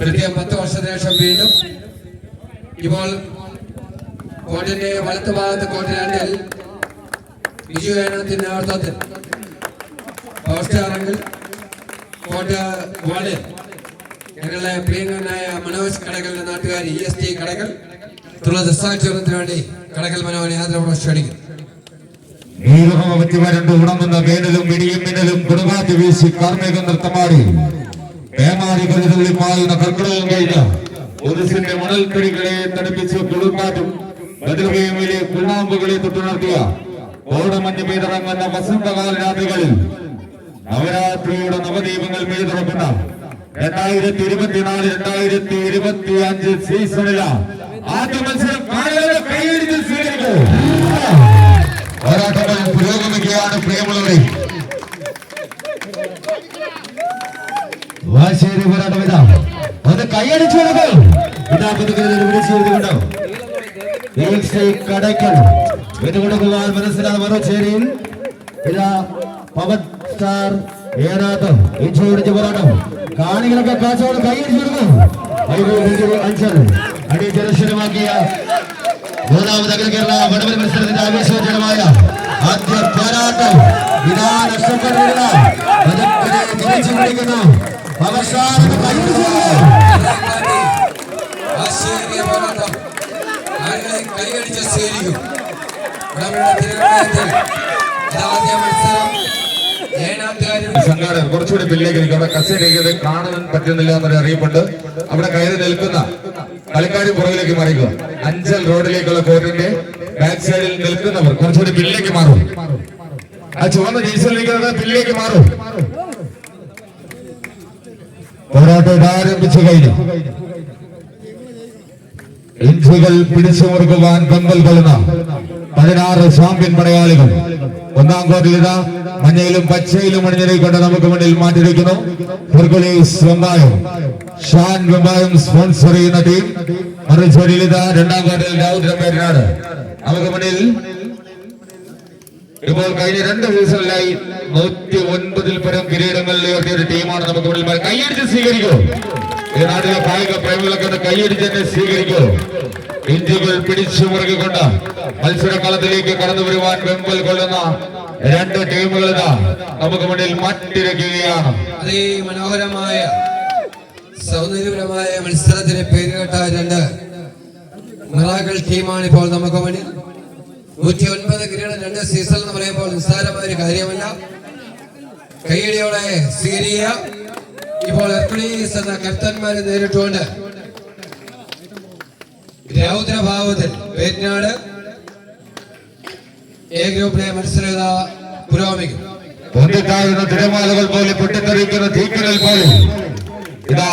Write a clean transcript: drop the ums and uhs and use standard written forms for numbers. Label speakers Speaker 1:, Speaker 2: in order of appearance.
Speaker 1: കൃത്യം 10 വർഷത്തിന് ശേഷം വീണ്ടും ഇപ്പോൾ കോർട്ടിന്റെ വലത്ത് ഭാഗത്ത് കോർട്ട് 2-ൽ ബിജു വേണത്തിന്റെ നേതൃത്വത്തിൽ പവർ സ്റ്റാറെങ്കിൽ കോർട്ട് 1-ൽ ഞങ്ങളുടെ പ്രിയങ്കരനായ മനോജ് കടകളുടെ നാട്ടുകാരി EST കടകൾ ദൃശ്യാക്ഷരത്തിന് വേണ്ടി കടകൾ മനോഹരനെ ആദരവോടെ ക്ഷണിക്കുന്നു.
Speaker 2: ഉണങ്ങുന്ന വേനലും ഇടിയും മിന്നലും കൊടുങ്കാറ്റ് വീശി കാർമേഘം നൃത്തമാടി പേമാരി കരുതള്ളി മാറുന്ന കർക്കിടകം കഴിഞ്ഞ ഒതുസിന്റെ മണൽക്കടികളെ തണുപ്പിച്ച് കൊടുങ്കാറ്റും ബദൽഗയിലെ പുണ്ണാമ്പുകളെ തൊട്ടുണർത്തിയ ഓടമഞ്ഞ് പെയ്തിറങ്ങുന്ന വസന്തകാല രാത്രികളിൽ നവരാത്രിയുടെ നവദീപങ്ങൾ മെയ്തുറക്കുന്ന 2024-2025 സീസണിലെ ആദ്യ മത്സരം കൈയടിച്ച് സ്വീകരിക്കും. പോരാട്ടങ്ങൾ പുരോഗമിക്കുകയാണ്. പ്രിയമുള്ളവരെ, വാശേരി പോരാട്ടം ഇതാ അത് കൈയടിച്ചു കൊടുക്കും. കടയ്ക്കൽ വിട്ടുകൊടുക്കുവാൻ മനസ്സിലാതെ മറുചേരിയിൽ ഇതാ പവർ സ്റ്റാർ ഏനാഥം ഇഞ്ചോടിച്ച് പോരാട്ടം. കാണികളൊക്കെ കാച്ചോട് കൈയടിച്ചു കൊടുക്കും. അടിയന്തരമാക്കിയ മൂന്നാമത് അഖില കേരള വടവൽ മത്സരത്തിന്റെ ആവേശോജ്വലമായ ആദ്യ പോരാട്ടം ഇതാ നഷ്ടപ്പെട്ടിരുന്ന തിരിച്ചു പിടിക്കുന്നു.
Speaker 1: കൈയടിച്ച് സ്വീകരിക്കും.
Speaker 2: സംഘാടകർ കുറച്ചുകൂടി പിന്നിലേക്ക് അവിടെ കസേരയ്ക്ക് കാണാൻ പറ്റുന്നില്ല എന്നൊരു അറിയിപ്പുണ്ട്. അവിടെ കയറി നിൽക്കുന്ന കളിക്കാരി പുറകിലേക്ക് മാറിക്കുക. അഞ്ചൽ റോഡിലേക്കുള്ള കോർട്ടിന്റെ ബാക്ക് സൈഡിൽ നിൽക്കുന്നവർ കുറച്ചുകൂടി പിന്നിലേക്ക് മാറും. ആ ചുവന്ന ജീസലിരിക്കുന്നത് പിന്നിലേക്ക് മാറും. പോരാട്ടം ആരംഭിച്ചു കഴിഞ്ഞു. ഇഞ്ചുകൾ പിടിച്ചു മുറുക്കുവാൻ വെമ്പൽ കൊള്ളുന്ന 16 ചാമ്പ്യൻ പടയാളികൾ ഒന്നാം കോർട്ടിൽ ഇതാ മഞ്ഞയിലും പച്ചയിലും അണിഞ്ഞിരിക്കൊണ്ട് നമുക്ക് മുന്നിൽ മാറ്റിയിരിക്കുന്നു. ഹെർക്കുലീസ് വെമ്പായം, ഷാൻ വെമ്പായം സ്പോൺസർ ചെയ്യുന്ന ടീം. മറുചേരിയിൽ ഇതാ രണ്ടാം കോർട്ടിൽ രൗദ്രം പേരിനാട് നമുക്ക് മുന്നിൽ. ഇപ്പോൾ കഴിഞ്ഞ 2 സീസണിലായി 109 പരം കിരീടങ്ങളിൽ ഉയർത്തിയ ഒരു ടീമാണ് നമുക്ക് മുന്നിൽ. കൈയടിച്ച് സ്വീകരിക്കൂ. ഈ നാട്ടിലെ കായിക പ്രേമികളൊക്കെ കൈയടിച്ച് തന്നെ സ്വീകരിക്കൂ. ഇഞ്ചുകൾ പിടിച്ചു മുറുകിക്കൊണ്ട് മത്സരക്കളത്തിലേക്ക് കടന്നു വരുവാൻ വെമ്പൽ കൊള്ളുന്ന 2 ടീമുകൾ നമുക്ക് മുന്നിൽ മാറ്റിരക്കുകയാണ്.
Speaker 1: അതേ മനോഹരമായ സൗന്ദര്യപരമായ മത്സരത്തിന് പേരുകേട്ട 2 മിറാക്കിൾ ടീമാണ് ഇപ്പോൾ നമുക്ക് മുന്നിൽ. 109 കിരീടം 2 സീസൺ എന്ന് പറയുമ്പോൾ നിസ്സാരമായ ഒരു കാര്യമല്ല. കൈയടിയോടെ സ്വീകരിക്കുക. ഇപ്പോൾ ഹെർക്കുലീസ് എന്ന കർത്തന്മാരെ നേരിട്ടുകൊണ്ട് രൗദ്രഭാവത്തിൽ പേരിനാട് എ ഗ്രൂപ്പിലെ മത്സരത പുരോഗമിക്കും.
Speaker 2: തിരമാലകൾ പോലെ പൊട്ടിത്തെറിക്കുന്ന തീക്കനൽ പോലെ ഇതാ